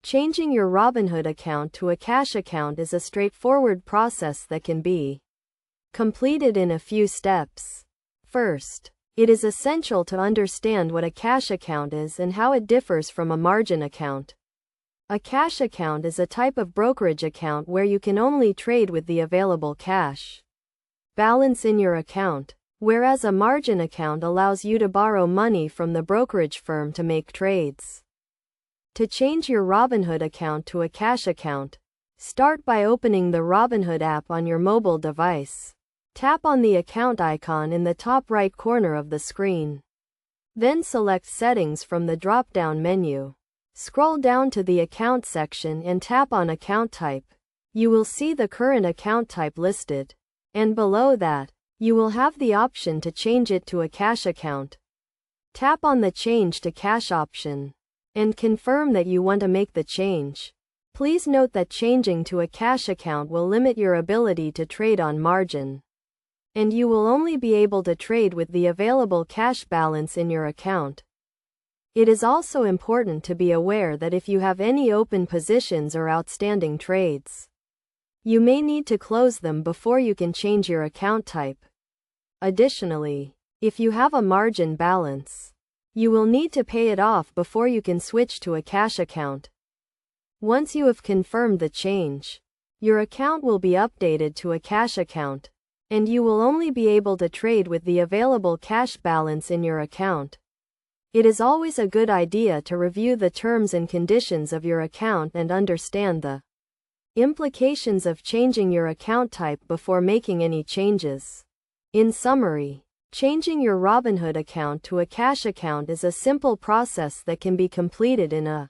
Changing your Robinhood account to a cash account is a straightforward process that can be completed in a few steps. First, it is essential to understand what a cash account is and how it differs from a margin account. A cash account is a type of brokerage account where you can only trade with the available cash balance in your account, whereas a margin account allows you to borrow money from the brokerage firm to make trades. To change your Robinhood account to a cash account, start by opening the Robinhood app on your mobile device. Tap on the account icon in the top right corner of the screen. Then select Settings from the drop-down menu. Scroll down to the Account section and tap on Account Type. You will see the current account type listed, and below that, you will have the option to change it to a cash account. Tap on the Change to Cash option and confirm that you want to make the change. Please note that changing to a cash account will limit your ability to trade on margin, and you will only be able to trade with the available cash balance in your account. It is also important to be aware that if you have any open positions or outstanding trades, you may need to close them before you can change your account type. Additionally, if you have a margin balance, you will need to pay it off before you can switch to a cash account. Once you have confirmed the change, your account will be updated to a cash account, and you will only be able to trade with the available cash balance in your account. It is always a good idea to review the terms and conditions of your account and understand the implications of changing your account type before making any changes. In summary, changing your Robinhood account to a cash account is a simple process that can be completed in a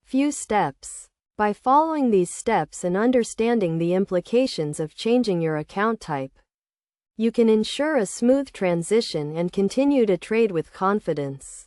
few steps. By following these steps and understanding the implications of changing your account type, you can ensure a smooth transition and continue to trade with confidence.